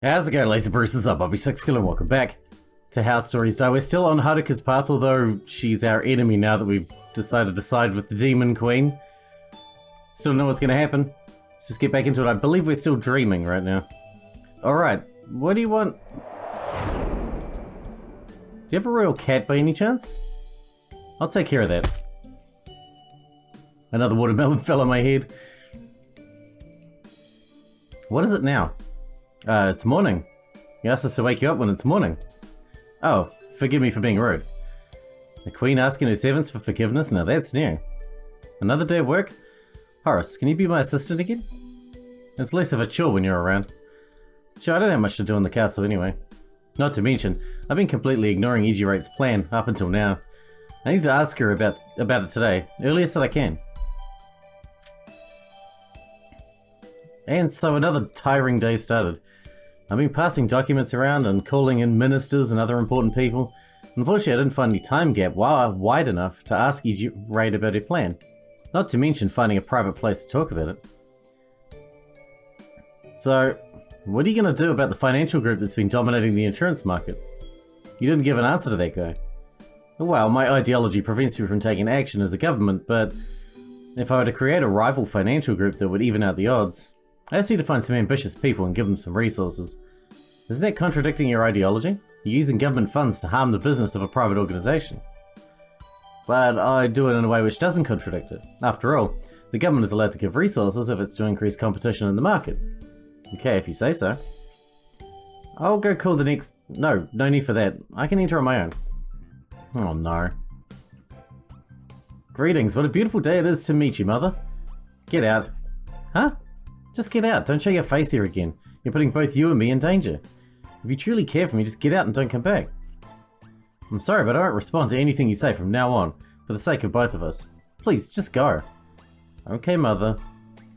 How's it going, Laser Bruce's up? I'll be Sixkilla and welcome back to How Stories Die. We're still on Haruka's path, although she's our enemy now that we've decided to side with the Demon Queen. Still don't know what's going to happen. Let's just get back into it. I believe we're still dreaming right now. Alright, what do you want? Do you have a royal cat by any chance? I'll take care of that. Another watermelon fell on my head. What is it now? It's morning. You asked us to wake you up when it's morning. Oh, forgive me for being rude. The Queen asking her servants for forgiveness? Now that's new. Another day of work? Horace, can you be my assistant again? It's less of a chore when you're around. Sure, I don't have much to do in the castle anyway. Not to mention, I've been completely ignoring Ijirate's plan up until now. I need to ask her about it today, earliest that I can. And so another tiring day started. I've been passing documents around and calling in ministers and other important people. Unfortunately, I didn't find any time gap wide enough to ask Ijirate about her plan. Not to mention finding a private place to talk about it. So, what are you going to do about the financial group that's been dominating the insurance market? You didn't give an answer to that guy. Well, my ideology prevents me from taking action as a government, but if I were to create a rival financial group that would even out the odds, I just need to find some ambitious people and give them some resources. Isn't that contradicting your ideology? You're using government funds to harm the business of a private organization. But I do it in a way which doesn't contradict it. After all, the government is allowed to give resources if it's to increase competition in the market. Okay, if you say so. I'll go call the next... No need for that. I can enter on my own. Oh no. Greetings, what a beautiful day it is to meet you, Mother. Get out. Huh? Just get out, don't show your face here again. You're putting both you and me in danger. If you truly care for me, just get out and don't come back. I'm sorry, but I won't respond to anything you say from now on, for the sake of both of us. Please, just go. Okay, Mother.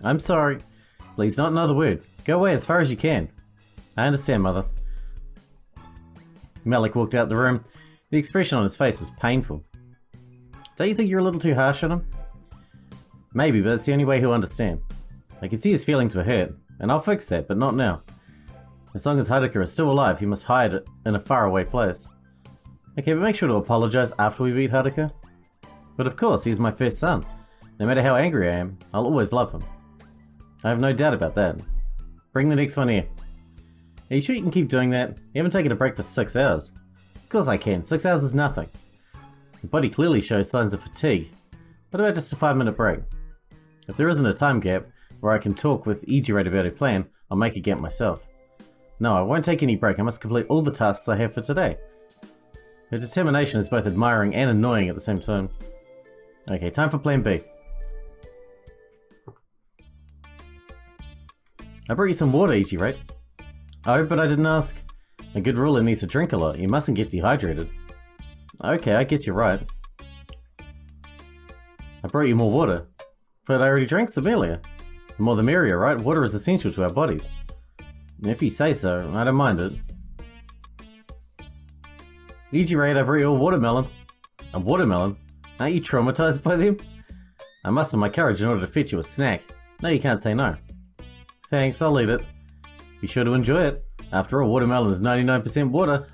I'm sorry. Please, not another word. Go away as far as you can. I understand, Mother. Malik walked out the room. The expression on his face was painful. Don't you think you're a little too harsh on him? Maybe, but that's the only way he'll understand. I can see his feelings were hurt, and I'll fix that, but not now. As long as Haruka is still alive, he must hide it in a faraway place. Okay, but make sure to apologize after we beat Haruka. But of course, he's my first son. No matter how angry I am, I'll always love him. I have no doubt about that. Bring the next one here. Are you sure you can keep doing that? You haven't taken a break for 6 hours. Of course I can. 6 hours is nothing. Your body clearly shows signs of fatigue. What about just a 5-minute break? If there isn't a time gap where I can talk with Ijirate about her plan, I'll make a gap myself. No, I won't take any break. I must complete all the tasks I have for today. Her determination is both admiring and annoying at the same time. Okay, time for plan B. I brought you some water, Ijirate. Oh, but I didn't ask. A good ruler needs to drink a lot. You mustn't get dehydrated. Okay, I guess you're right. I brought you more water. But I already drank some earlier. The more the merrier, right? Water is essential to our bodies. If you say so, I don't mind it. Ijirate, I brought you a watermelon. A watermelon? Aren't you traumatized by them? I mustered my courage in order to fetch you a snack. No, you can't say no. Thanks, I'll eat it. Be sure to enjoy it. After all, watermelon is 99% water.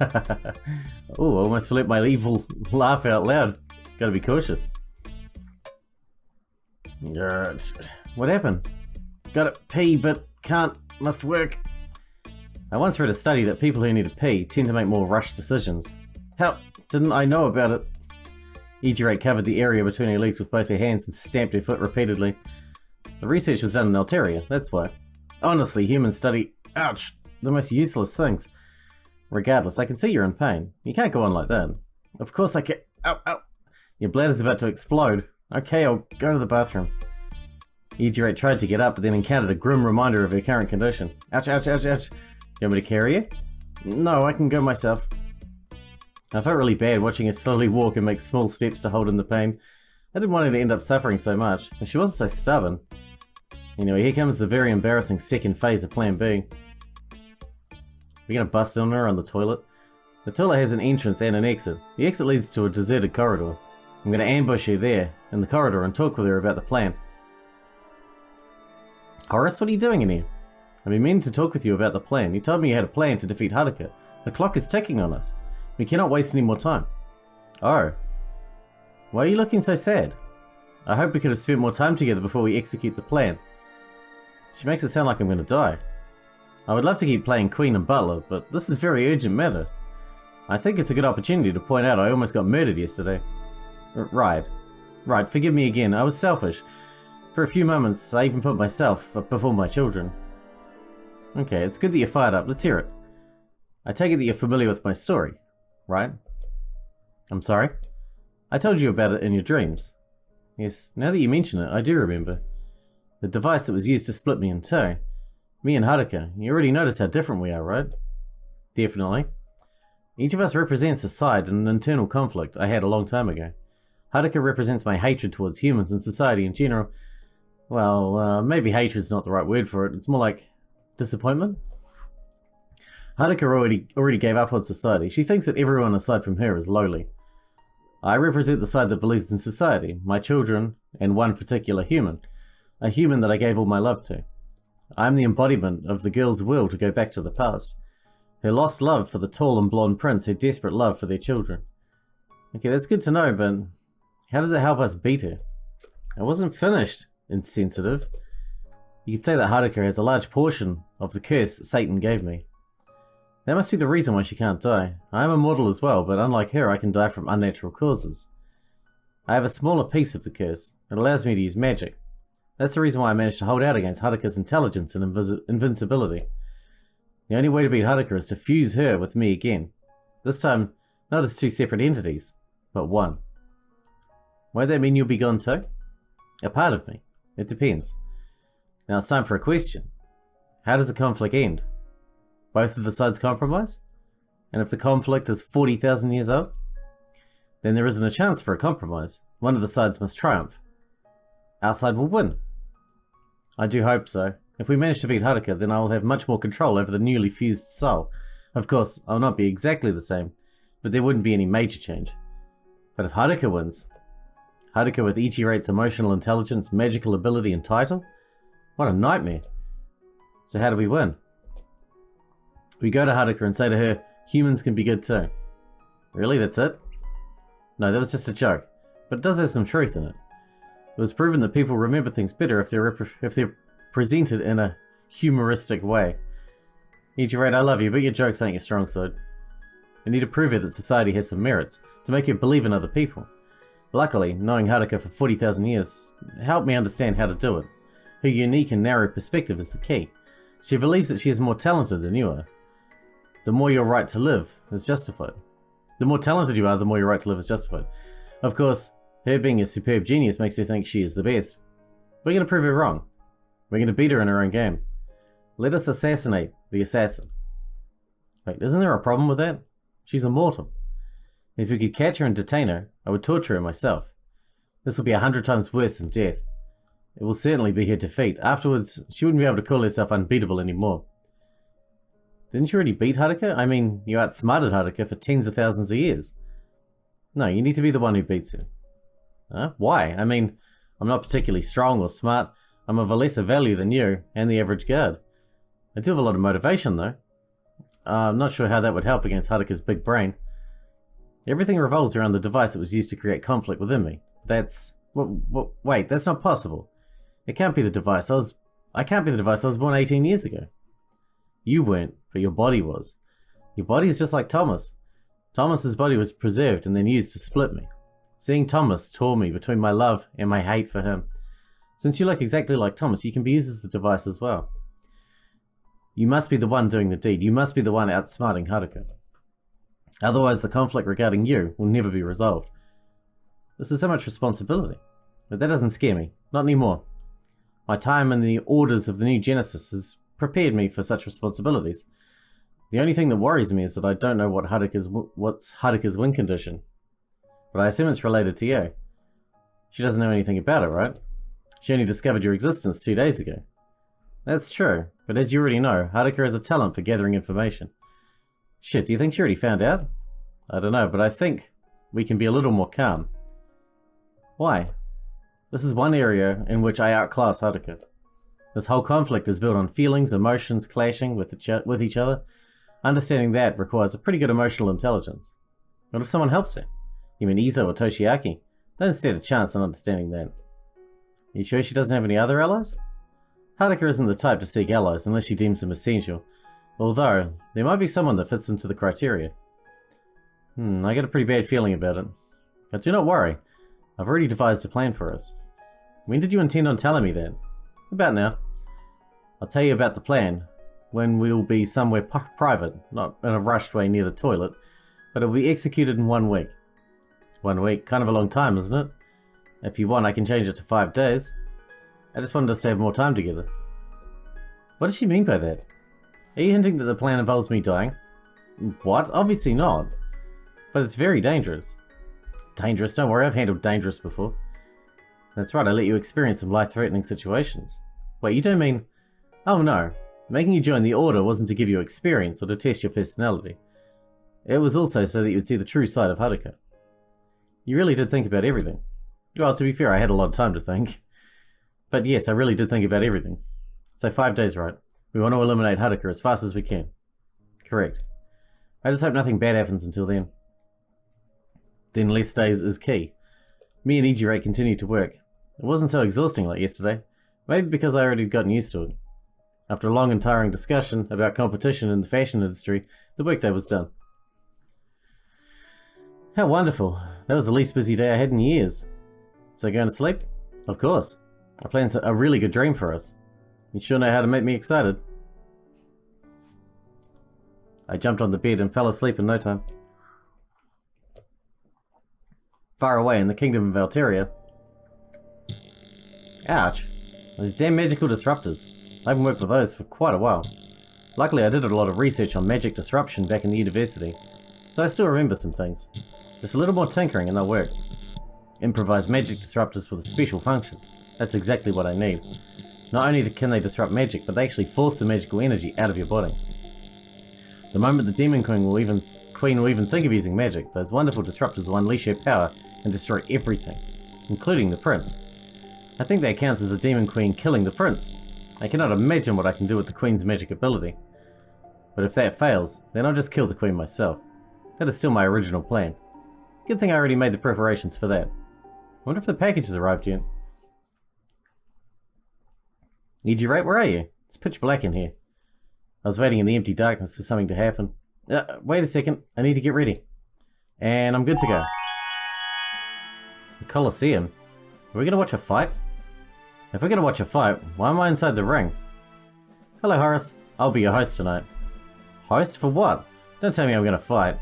Oh, I almost let my evil laugh out loud. Gotta be cautious. What happened? Gotta pee, but can't. Must work. I once read a study that people who need to pee tend to make more rushed decisions. How didn't I know about it? Ijirate covered the area between her legs with both her hands and stamped her foot repeatedly. The research was done in Alteria, that's why. Honestly, humans study, ouch, the most useless things. Regardless, I can see you're in pain. You can't go on like that. Of course I can. Ow, ow. Your bladder's about to explode. Okay, I'll go to the bathroom. Ijirate tried to get up, but then encountered a grim reminder of her current condition. Ouch, ouch, ouch, ouch. You want me to carry you? No, I can go myself. I felt really bad watching her slowly walk and make small steps to hold in the pain. I didn't want her to end up suffering so much, and she wasn't so stubborn. Anyway, here comes the very embarrassing second phase of Plan B. We're gonna bust on her on the toilet. The toilet has an entrance and an exit. The exit leads to a deserted corridor. I'm gonna ambush her there, in the corridor, and talk with her about the plan. Horace, what are you doing in here? I've been meaning to talk with you about the plan. You told me you had a plan to defeat Haruka. The clock is ticking on us. We cannot waste any more time. Oh. Why are you looking so sad? I hope we could have spent more time together before we execute the plan. She makes it sound like I'm going to die. I would love to keep playing Queen and Butler, but this is a very urgent matter. I think it's a good opportunity to point out I almost got murdered yesterday. Right, forgive me again, I was selfish. For a few moments, I even put myself before my children. Okay, it's good that you're fired up, let's hear it. I take it that you're familiar with my story, right? I'm sorry? I told you about it in your dreams. Yes, now that you mention it, I do remember. The device that was used to split me in two. Me and Haruka, you already noticed how different we are, right? Definitely. Each of us represents a side in an internal conflict I had a long time ago. Haruka represents my hatred towards humans and society in general. Well, maybe hatred's not the right word for it. It's more like disappointment. Haruka already gave up on society. She thinks that everyone aside from her is lowly. I represent the side that believes in society, my children, and one particular human. A human that I gave all my love to. I am the embodiment of the girl's will to go back to the past. Her lost love for the tall and blonde prince, her desperate love for their children. Okay, that's good to know, but how does it help us beat her? I wasn't finished, insensitive. You could say that Haruka has a large portion of the curse Satan gave me. That must be the reason why she can't die. I am immortal as well, but unlike her, I can die from unnatural causes. I have a smaller piece of the curse. It allows me to use magic. That's the reason why I managed to hold out against Haruka's intelligence and invincibility. The only way to beat Haruka is to fuse her with me again. This time, not as two separate entities, but one. Won't that mean you'll be gone too? A part of me. It depends. Now it's time for a question. How does the conflict end? Both of the sides compromise? And if the conflict is 40,000 years old? Then there isn't a chance for a compromise. One of the sides must triumph. Our side will win. I do hope so. If we manage to beat Haruka, then I will have much more control over the newly fused soul. Of course, I will not be exactly the same, but there wouldn't be any major change. But if Haruka wins, Haruka with Ichirate's emotional intelligence, magical ability, and title? What a nightmare. So how do we win? We go to Haruka and say to her, humans can be good too. Really, that's it? No, that was just a joke, but it does have some truth in it. It was proven that people remember things better if they're presented in a humoristic way. Ichirate, I love you, but your jokes ain't your strong side. We need to prove it that society has some merits, to make you believe in other people. Luckily, knowing Haruka for 40,000 years helped me understand how to do it. Her unique and narrow perspective is the key. She believes that she is more talented than you are. The more your right to live is justified. The more talented you are, the more your right to live is justified. Of course, her being a superb genius makes her think she is the best. We're going to prove her wrong. We're going to beat her in her own game. Let us assassinate the assassin. Wait, isn't there a problem with that? She's immortal. If we could catch her and detain her, I would torture her myself. This will be 100 times worse than death. It will certainly be her defeat. Afterwards, she wouldn't be able to call herself unbeatable anymore. Didn't you already beat Haruka? I mean, you outsmarted Haruka for tens of thousands of years. No, you need to be the one who beats her. Huh? Why? I mean, I'm not particularly strong or smart. I'm of a lesser value than you and the average guard. I do have a lot of motivation, though. I'm not sure how that would help against Haruka's big brain. Everything revolves around the device that was used to create conflict within me. That's... wait, that's not possible. It can't be the device. I can't be the device. I was born 18 years ago. You weren't, but your body was. Your body is just like Thomas. Thomas's body was preserved and then used to split me. Seeing Thomas tore me between my love and my hate for him. Since you look exactly like Thomas, you can be used as the device as well. You must be the one doing the deed. You must be the one outsmarting Haruka. Otherwise, the conflict regarding you will never be resolved. This is so much responsibility. But that doesn't scare me. Not anymore. My time in the orders of the new Genesis has prepared me for such responsibilities. The only thing that worries me is that I don't know what's Haruka's win condition. But I assume it's related to you. She doesn't know anything about it, right? She only discovered your existence 2 days ago. That's true, but as you already know, Haruka has a talent for gathering information. Shit, do you think she already found out? I don't know, but I think we can be a little more calm. Why? This is one area in which I outclass Haruka. This whole conflict is built on feelings, emotions clashing with each other. Understanding that requires a pretty good emotional intelligence. What if someone helps her? You mean Izo or Toshiaki? They don't stand a chance on understanding that. You sure she doesn't have any other allies? Haruka isn't the type to seek allies unless she deems them essential, although there might be someone that fits into the criteria. I get a pretty bad feeling about it. But do not worry, I've already devised a plan for us. When did you intend on telling me that? About now. I'll tell you about the plan when we'll be somewhere private, not in a rushed way near the toilet, but it'll be executed in 1 week. 1 week, kind of a long time, isn't it? If you want, I can change it to 5 days. I just wanted us to have more time together. What does she mean by that? Are you hinting that the plan involves me dying? What? Obviously not. But it's very dangerous. Dangerous? Don't worry, I've handled dangerous before. That's right, I let you experience some life-threatening situations. Wait, you don't mean... Oh no, making you join the Order wasn't to give you experience or to test your personality. It was also so that you would see the true side of Haruka. You really did think about everything. Well, to be fair, I had a lot of time to think. But yes, I really did think about everything. So 5 days, right? We want to eliminate Haruka as fast as we can. Correct. I just hope nothing bad happens until then. Then less days is key. Me and Ijirei continued to work. It wasn't so exhausting like yesterday. Maybe because I already gotten used to it. After a long and tiring discussion about competition in the fashion industry, the workday was done. How wonderful. That was the least busy day I had in years. So going to sleep? Of course. I planned a really good dream for us. You sure know how to make me excited. I jumped on the bed and fell asleep in no time. Far away in the kingdom of Alteria. Ouch. Those damn magical disruptors. I haven't worked with those for quite a while. Luckily I did a lot of research on magic disruption back in the university, so I still remember some things. Just a little more tinkering and they'll work. Improvised magic disruptors with a special function. That's exactly what I need. Not only can they disrupt magic, but they actually force the magical energy out of your body. The moment the Demon Queen will even think of using magic, those wonderful disruptors will unleash her power and destroy everything, including the prince. I think that counts as the Demon Queen killing the prince. I cannot imagine what I can do with the Queen's magic ability. But if that fails, then I'll just kill the Queen myself. That is still my original plan. Good thing I already made the preparations for that. I wonder if the package has arrived yet. Ijirei, where are you? It's pitch black in here. I was waiting in the empty darkness for something to happen. Wait a second, I need to get ready. And I'm good to go. The Colosseum? Are we going to watch a fight? If we're going to watch a fight, why am I inside the ring? Hello Horace, I'll be your host tonight. Host? For what? Don't tell me I'm going to fight.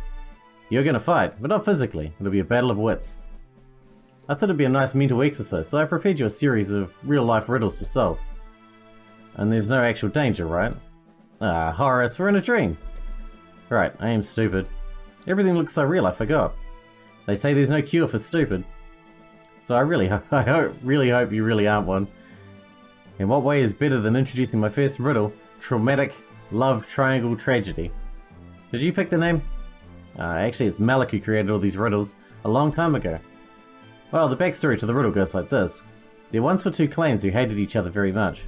You're going to fight, but not physically. It'll be a battle of wits. I thought it'd be a nice mental exercise, so I prepared you a series of real-life riddles to solve. And there's no actual danger, right? Ah, Horace, we're in a dream. Right, I am stupid. Everything looks so real, I forgot. They say there's no cure for stupid. So I really hope you really aren't one. In what way is better than introducing my first riddle, Traumatic Love Triangle Tragedy? Did you pick the name? Actually, it's Malik who created all these riddles a long time ago. Well, the backstory to the riddle goes like this. There once were two clans who hated each other very much.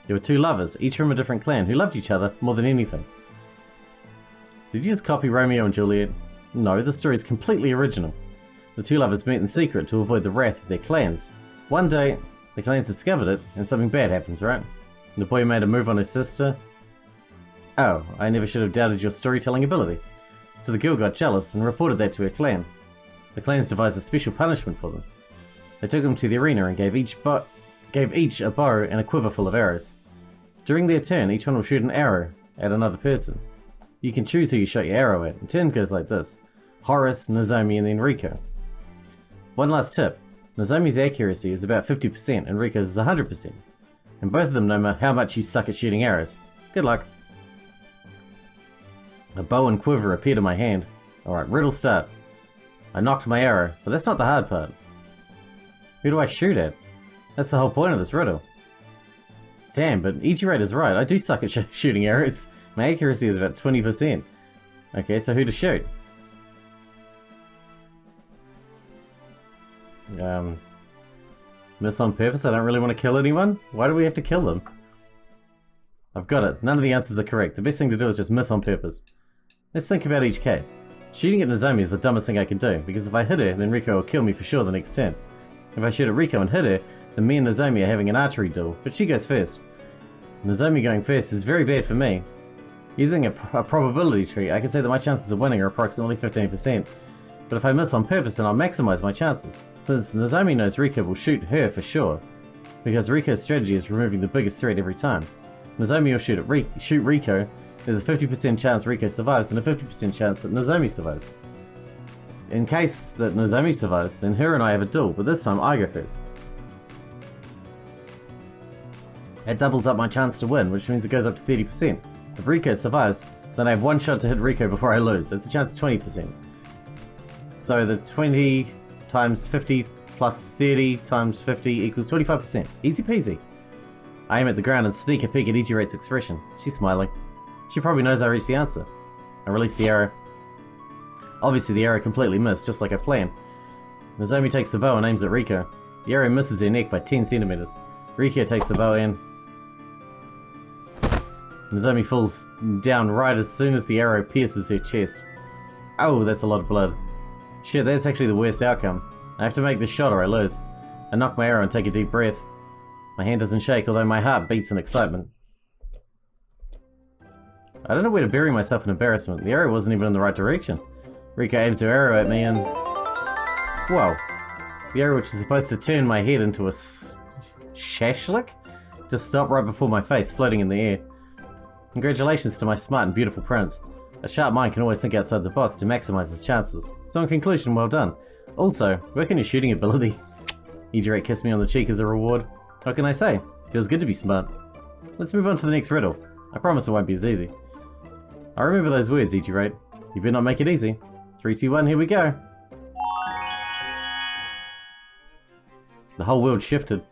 There were two lovers, each from a different clan, who loved each other more than anything. Did you just copy Romeo and Juliet? No, this story is completely original. The two lovers met in secret to avoid the wrath of their clans. One day, the clans discovered it, and something bad happens, right? The boy made a move on his sister. Oh, I never should have doubted your storytelling ability. So the girl got jealous and reported that to her clan. The clans devised a special punishment for them. They took them to the arena and gave each a bow and a quiver full of arrows. During their turn, each one will shoot an arrow at another person. You can choose who you shot your arrow at. The turn goes like this. Horace, Nozomi, and then Riko. One last tip. Nozomi's accuracy is about 50% and Riko's is 100%. And both of them know how much you suck at shooting arrows. Good luck. A bow and quiver appeared in my hand. Alright, riddle start. I knocked my arrow, but that's not the hard part. Who do I shoot at? That's the whole point of this riddle. Damn, but Ichirate is right. I do suck at shooting arrows. My accuracy is about 20%. Okay, so who to shoot? Miss on purpose? I don't really want to kill anyone? Why do we have to kill them? I've got it. None of the answers are correct. The best thing to do is just miss on purpose. Let's think about each case. Shooting at Nozomi is the dumbest thing I can do, because if I hit her, then Riko will kill me for sure the next turn. If I shoot at Riko and hit her, then me and Nozomi are having an archery duel, but she goes first. Nozomi going first is very bad for me. Using a probability tree, I can say that my chances of winning are approximately 15%, but if I miss on purpose, then I'll maximize my chances. Since Nozomi knows Riko will shoot her for sure, because Riko's strategy is removing the biggest threat every time. Nozomi will shoot Riko. There's a 50% chance Riko survives and a 50% chance that Nozomi survives. In case that Nozomi survives, then her and I have a duel, but this time I go first. It doubles up my chance to win, which means it goes up to 30%. If Riko survives, then I have one shot to hit Riko before I lose. It's a chance of 20%. So the 20 times 50 plus 30 times 50 equals 25%. Easy peasy. I aim at the ground and sneak a peek at Igirate's expression. She's smiling. She probably knows I reached the answer. I release the arrow. Obviously the arrow completely missed, just like I planned. Nozomi takes the bow and aims at Riko. The arrow misses her neck by 10 centimeters. Riko takes the bow and Nozomi falls down right as soon as the arrow pierces her chest. Oh, that's a lot of blood. Shit, that's actually the worst outcome. I have to make this shot or I lose. I knock my arrow and take a deep breath. My hand doesn't shake, although my heart beats in excitement. I don't know where to bury myself in embarrassment. The arrow wasn't even in the right direction. Riko aims her arrow at me and... Whoa. The arrow, which is supposed to turn my head into a shashlik, just stopped right before my face, floating in the air. Congratulations to my smart and beautiful prince. A sharp mind can always think outside the box to maximize his chances. So in conclusion, well done. Also, work on your shooting ability. Igirate kissed me on the cheek as a reward. What can I say? Feels good to be smart. Let's move on to the next riddle. I promise it won't be as easy. I remember those words, Igirate. You better not make it easy. 3, 2, 1, here we go. The whole world shifted.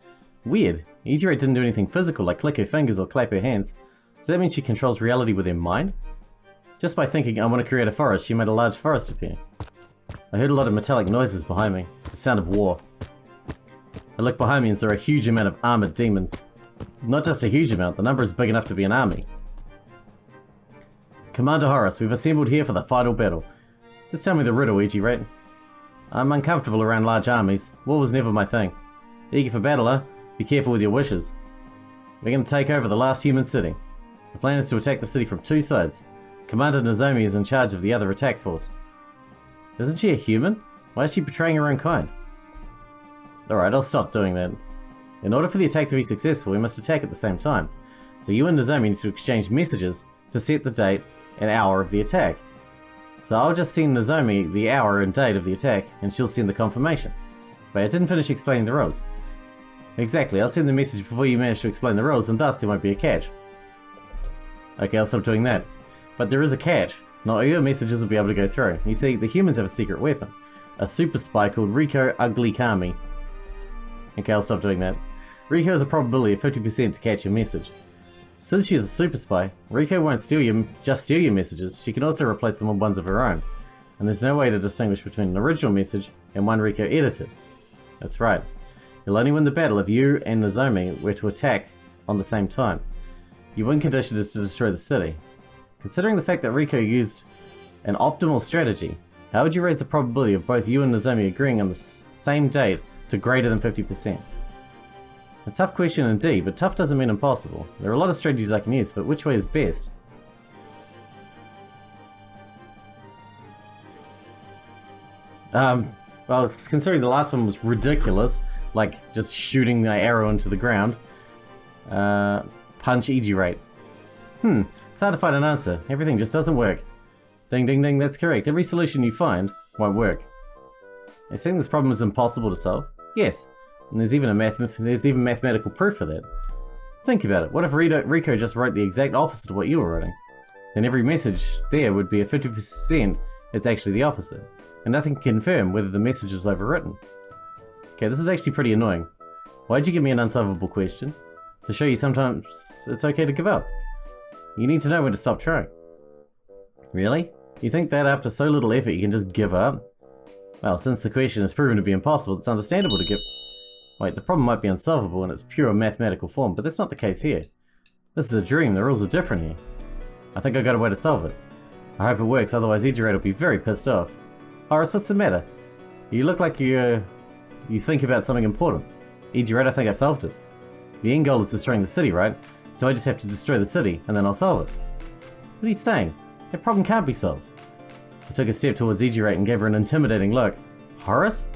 Weird. Igirate didn't do anything physical like click her fingers or clap her hands. Does that mean she controls reality with her mind? Just by thinking I want to create a forest, she made a large forest appear. I heard a lot of metallic noises behind me. The sound of war. I looked behind me and saw a huge amount of armored demons. Not just a huge amount, the number is big enough to be an army. Commander Horus, we've assembled here for the final battle. Just tell me the riddle, Igirate. I'm uncomfortable around large armies. War was never my thing. Eager for battle, huh? Be careful with your wishes. We're going to take over the last human city. The plan is to attack the city from 2 sides. Commander Nozomi is in charge of the other attack force. Isn't she a human? Why is she betraying her own kind? Alright, I'll stop doing that. In order for the attack to be successful, we must attack at the same time. So you and Nozomi need to exchange messages to set the date and hour of the attack. So I'll just send Nozomi the hour and date of the attack, and she'll send the confirmation. But I didn't finish explaining the rules. Exactly, I'll send the message before you manage to explain the rules, and thus there won't be a catch. Okay, I'll stop doing that. But there is a catch. Not all your messages will be able to go through. You see, the humans have a secret weapon. A super spy called Riko Ugly Kami. Okay, I'll stop doing that. Riko has a probability of 50% to catch your message. Since she is a super spy, Riko won't just steal your messages, she can also replace them with ones of her own. And there's no way to distinguish between an original message and one Riko edited. That's right. You'll only win the battle if you and Nozomi were to attack on the same time. Your win condition is to destroy the city. Considering the fact that Riko used an optimal strategy, how would you raise the probability of both you and Nozomi agreeing on the same date to greater than 50%? A tough question indeed, but tough doesn't mean impossible. There are a lot of strategies I can use, but which way is best? Well, considering the last one was ridiculous, like just shooting the arrow into the ground, punch Igirate. It's hard to find an answer. Everything just doesn't work. Ding ding ding, that's correct. Every solution you find won't work. Are you saying this problem is impossible to solve? Yes. And there's even mathematical proof for that. Think about it. What if Riko just wrote the exact opposite of what you were writing? Then every message there would be a 50% it's actually the opposite. And nothing can confirm whether the message is overwritten. Okay, this is actually pretty annoying. Why'd you give me an unsolvable question? To show you sometimes it's okay to give up. You need to know when to stop trying. Really? You think that after so little effort you can just give up? Well, since the question is proven to be impossible, it's understandable to give... Wait, the problem might be unsolvable in its pure mathematical form, but that's not the case here. This is a dream, the rules are different here. I think I got a way to solve it. I hope it works, otherwise Curator will be very pissed off. Horace, what's the matter? You look like you think about something important. Curator, I think I solved it. The end goal is destroying the city, right? So I just have to destroy the city, and then I'll solve it. What are you saying? That problem can't be solved. I took a step towards Curator and gave her an intimidating look. Horace?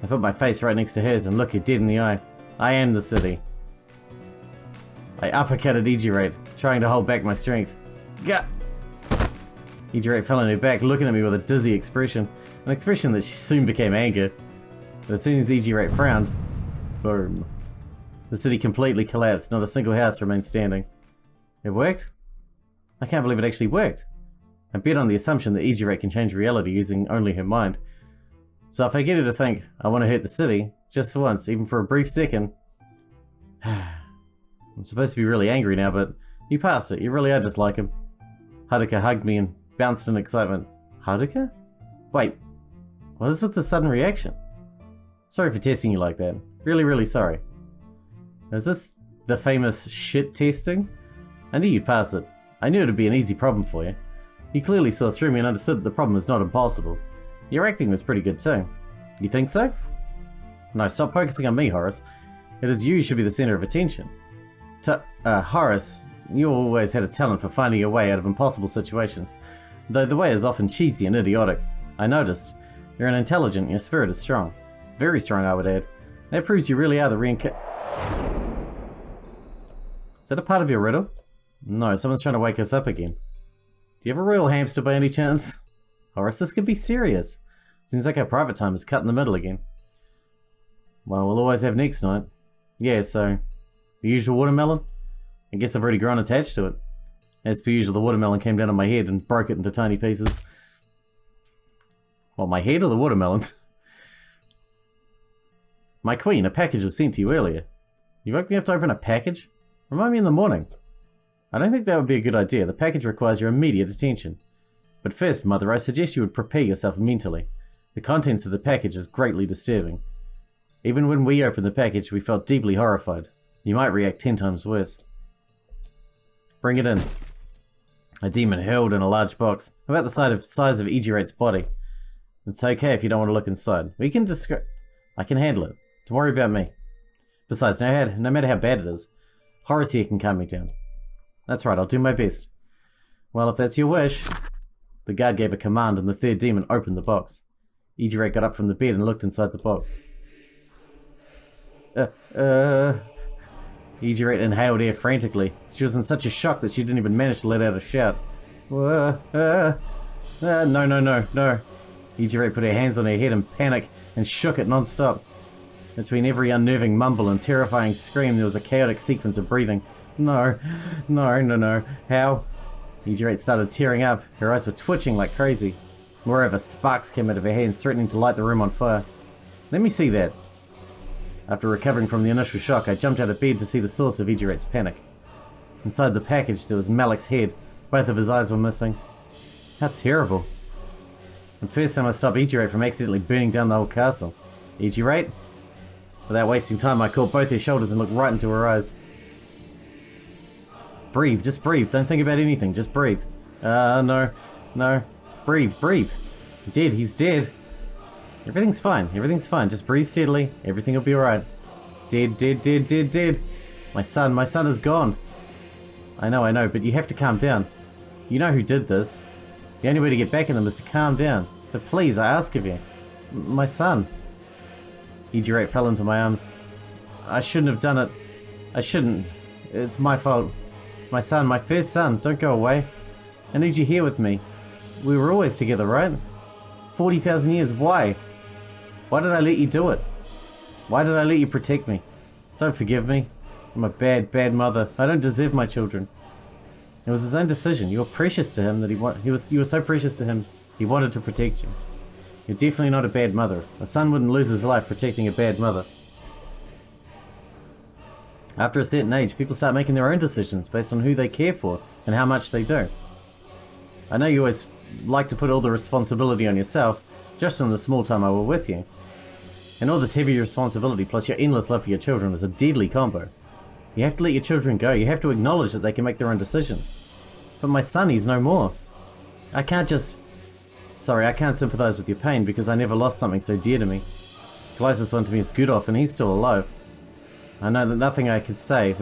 I put my face right next to hers and looked her dead in the eye. I am the city. I uppercutted Curator, trying to hold back my strength. Gah! Curator fell on her back, looking at me with a dizzy expression. An expression that soon became anger. But as soon as Curator frowned, boom. The city completely collapsed, not a single house remained standing. It worked? I can't believe it actually worked. I bet on the assumption that Curator can change reality using only her mind. So if I get her to think, I want to hurt the city, just once, even for a brief second... I'm supposed to be really angry now, but you passed it, you really are just like him. Haruka hugged me and bounced in excitement. Haruka? Wait, what is with the sudden reaction? Sorry for testing you like that. Really, really sorry. Is this the famous shit testing? I knew you'd pass it. I knew it'd be an easy problem for you. You clearly saw through me and understood that the problem is not impossible. Your acting was pretty good too. You think so? No, stop focusing on me, Horace. It is you who should be the center of attention. Horace, you always had a talent for finding your way out of impossible situations. Though the way is often cheesy and idiotic. I noticed. You're an intelligent and your spirit is strong. Very strong, I would add. That proves you really are the Is that a part of your riddle? No, someone's trying to wake us up again. Do you have a royal hamster by any chance? Horace, this could be serious. Seems like our private time is cut in the middle again. Well, we'll always have next night. Yeah, so... the usual watermelon? I guess I've already grown attached to it. As per usual, the watermelon came down on my head and broke it into tiny pieces. What, my head or the watermelon? My queen, a package was sent to you earlier. You woke me up to open a package? Remind me in the morning. I don't think that would be a good idea. The package requires your immediate attention. But first, Mother, I suggest you would prepare yourself mentally. The contents of the package is greatly disturbing. Even when we opened the package, we felt deeply horrified. You might react 10 times worse. Bring it in. A demon hurled in a large box, about the size of Curator's body. It's okay if you don't want to look inside. We can I can handle it. Don't worry about me. Besides, no matter how bad it is, Horace here can calm me down. That's right, I'll do my best. Well, if that's your wish. The guard gave a command and the third demon opened the box. Curator got up from the bed and looked inside the box. Curator inhaled air frantically. She was in such a shock that she didn't even manage to let out a shout. No. Curator put her hands on her head in panic and shook it non-stop. Between every unnerving mumble and terrifying scream, there was a chaotic sequence of breathing. No. How? Curator started tearing up. Her eyes were twitching like crazy. Moreover, sparks came out of her hands, threatening to light the room on fire. Let me see that. After recovering from the initial shock, I jumped out of bed to see the source of Curator's panic. Inside the package, there was Malik's head. Both of his eyes were missing. How terrible. And first I must stop Curator from accidentally burning down the whole castle. Curator? Without wasting time, I caught both her shoulders and looked right into her eyes. Breathe, just breathe. Don't think about anything, just breathe. No. Breathe. Dead, he's dead. Everything's fine, just breathe steadily, everything will be alright. Dead. My son is gone. I know, but you have to calm down. You know who did this. The only way to get back at them is to calm down. So please, I ask of you. My son. Curator fell into my arms. I shouldn't have done it. I shouldn't. It's my fault. My son, my first son, don't go away. I need you here with me. We were always together, right? 40,000 years, why? Why did I let you do it? Why did I let you protect me? Don't forgive me. I'm a bad mother. I don't deserve my children. It was his own decision. You were precious to him that you were so precious to him, he wanted to protect you. You're definitely not a bad mother. A son wouldn't lose his life protecting a bad mother. After a certain age, people start making their own decisions based on who they care for and how much they do. I know you always like to put all the responsibility on yourself, just in the small time I were with you. And all this heavy responsibility plus your endless love for your children is a deadly combo. You have to let your children go. You have to acknowledge that they can make their own decisions. But my son, he's no more. I can't just... Sorry, I can't sympathize with your pain because I never lost something so dear to me. Closest one to me is Gudolf, and he's still alive. I know that nothing I could say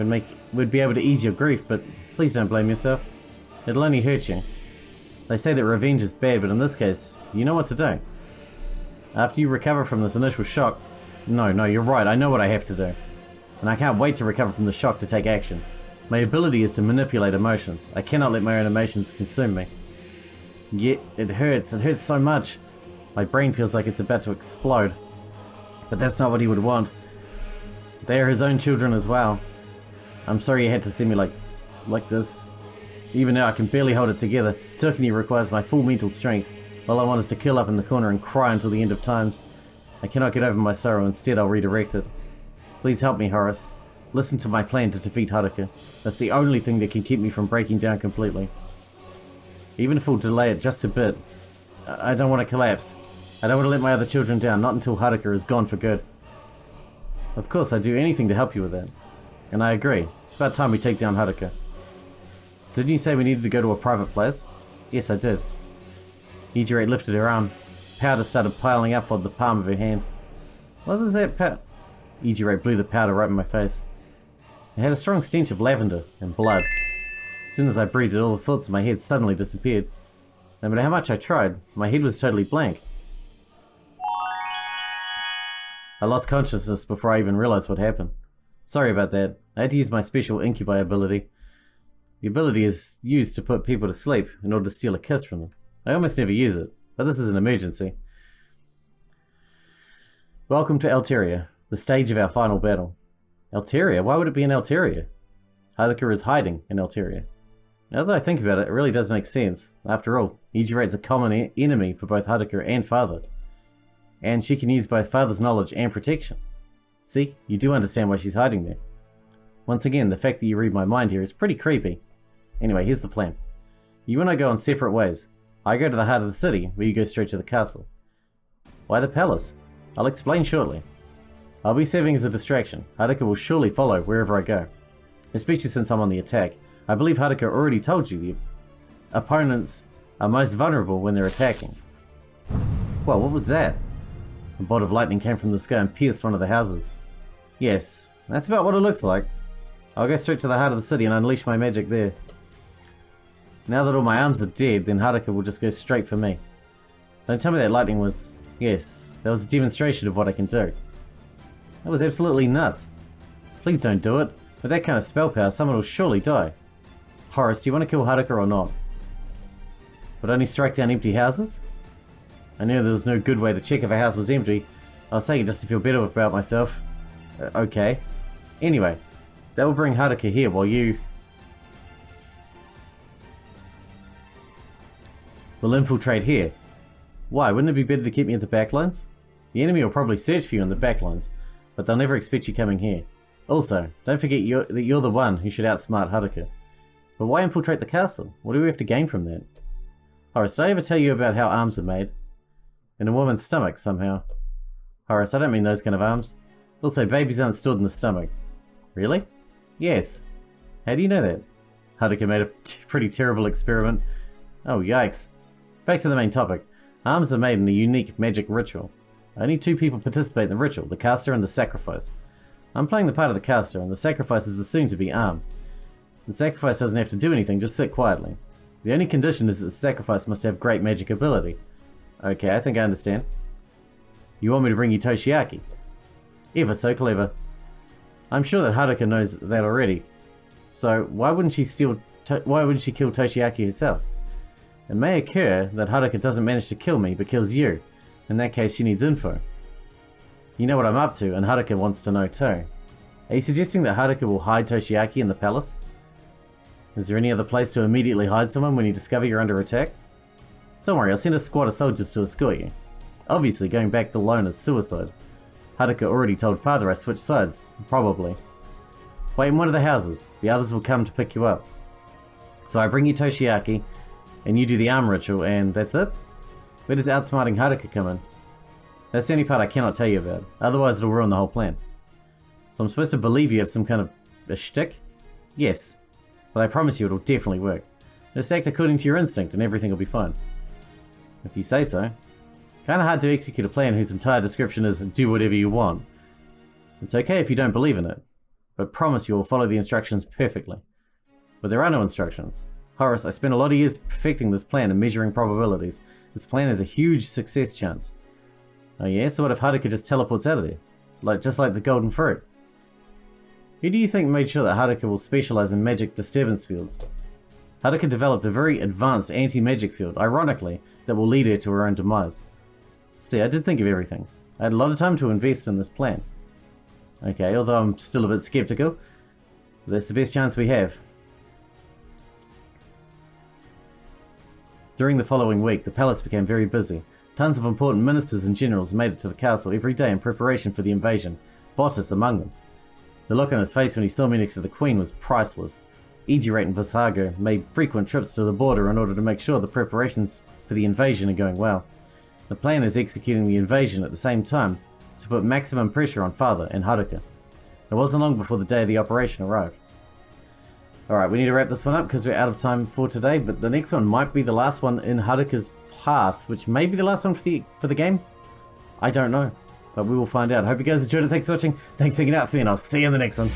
would be able to ease your grief, but please don't blame yourself. It'll only hurt you. They say that revenge is bad, but in this case, you know what to do. After you recover from this initial shock... No, you're right, I know what I have to do. And I can't wait to recover from the shock to take action. My ability is to manipulate emotions. I cannot let my own emotions consume me. Yet, it hurts so much. My brain feels like it's about to explode. But that's not what he would want. They are his own children as well. I'm sorry you had to see me like this. Even now I can barely hold it together. Turkey requires my full mental strength. All I want is to curl up in the corner and cry until the end of times. I cannot get over my sorrow, instead I'll redirect it. Please help me, Horace. Listen to my plan to defeat Haruka. That's the only thing that can keep me from breaking down completely. Even if we'll delay it just a bit. I don't want to collapse. I don't want to let my other children down, not until Haruka is gone for good. Of course, I'd do anything to help you with that. And I agree. It's about time we take down Haruka. Didn't you say we needed to go to a private place? Yes, I did. Ijirate lifted her arm. Powder started piling up on the palm of her hand. What is that powder? Ijirate blew the powder right in my face. It had a strong stench of lavender and blood. As soon as I breathed it, all the thoughts in my head suddenly disappeared. No matter how much I tried, my head was totally blank. I lost consciousness before I even realized what happened. Sorry about that. I had to use my special incubi ability. The ability is used to put people to sleep in order to steal a kiss from them. I almost never use it, but this is an emergency. Welcome to Alteria, the stage of our final battle. Alteria? Why would it be in Alteria? Haruka is hiding in Alteria. Now that I think about it, it really does make sense. After all, Ijirate's a common enemy for both Haruka and Father. And she can use both Father's knowledge and protection. See, you do understand why she's hiding there. Once again, the fact that you read my mind here is pretty creepy. Anyway, here's the plan. You and I go on separate ways. I go to the heart of the city, where you go straight to the castle. Why the palace? I'll explain shortly. I'll be serving as a distraction. Haruka will surely follow wherever I go. Especially since I'm on the attack. I believe Haruka already told you the opponents are most vulnerable when they're attacking. Well, what was that? A bolt of lightning came from the sky and pierced one of the houses. Yes, that's about what it looks like. I'll go straight to the heart of the city and unleash my magic there. Now that all my arms are dead, then Haruka will just go straight for me. Don't tell me that lightning was... Yes, that was a demonstration of what I can do. That was absolutely nuts. Please don't do it. With that kind of spell power, someone will surely die. Horace, do you want to kill Haruka or not? But only strike down empty houses? I knew there was no good way to check if a house was empty. I was saying it just to feel better about myself. Okay. Anyway, that will bring Haruka here while you... will infiltrate here. Why, wouldn't it be better to keep me at the backlines? The enemy will probably search for you in the backlines, but they'll never expect you coming here. Also, don't forget that you're the one who should outsmart Haruka. But why infiltrate the castle? What do we have to gain from that? Horace, did I ever tell you about how arms are made? In a woman's stomach, somehow. Horace, I don't mean those kind of arms. Also, babies aren't stored in the stomach. Really? Yes. How do you know that? Haruka made a pretty terrible experiment. Oh, yikes. Back to the main topic. Arms are made in a unique magic ritual. Only two people participate in the ritual, the caster and the sacrifice. I'm playing the part of the caster, and the sacrifice is the soon-to-be arm. The sacrifice doesn't have to do anything, just sit quietly. The only condition is that the sacrifice must have great magic ability. Okay, I think I understand. You want me to bring you Toshiaki? Ever so clever. I'm sure that Haruka knows that already. So why wouldn't she kill Toshiaki herself? It may occur that Haruka doesn't manage to kill me, but kills you. In that case, she needs info. You know what I'm up to, and Haruka wants to know too. Are you suggesting that Haruka will hide Toshiaki in the palace? Is there any other place to immediately hide someone when you discover you're under attack? Don't worry, I'll send a squad of soldiers to escort you. Obviously, going back alone is suicide. Haruka already told Father I switched sides, probably. Wait in one of the houses. The others will come to pick you up. So I bring you Toshiaki, and you do the arm ritual, and that's it? Where does outsmarting Haruka come in? That's the only part I cannot tell you about, otherwise it'll ruin the whole plan. So I'm supposed to believe you have some kind of a shtick? Yes, but I promise you it'll definitely work. Just act according to your instinct and everything will be fine. If you say so. Kinda hard to execute a plan whose entire description is do whatever you want. It's okay if you don't believe in it, but promise you will follow the instructions perfectly. But there are no instructions. Horace, I spent a lot of years perfecting this plan and measuring probabilities. This plan has a huge success chance. Oh yeah, so what if Haruka just teleports out of there? Just like the golden fruit. Who do you think made sure that Haruka will specialize in magic disturbance fields? Haruka developed a very advanced anti-magic field, ironically, that will lead her to her own demise. See, I did think of everything. I had a lot of time to invest in this plan. Okay, although I'm still a bit skeptical, that's the best chance we have. During the following week, the palace became very busy. Tons of important ministers and generals made it to the castle every day in preparation for the invasion, Bottas among them. The look on his face when he saw me next to the Queen was priceless. Ejirate and Visago made frequent trips to the border in order to make sure the preparations for the invasion are going well. The plan is executing the invasion at the same time to put maximum pressure on Father and Haruka. It wasn't long before the day of the operation arrived. Alright, we need to wrap this one up because we're out of time for today, but the next one might be the last one in Haruka's path, which may be the last one for the game. I don't know, but we will find out. I hope you guys enjoyed it. Thanks for watching. Thanks for hanging out with me, and I'll see you in the next one.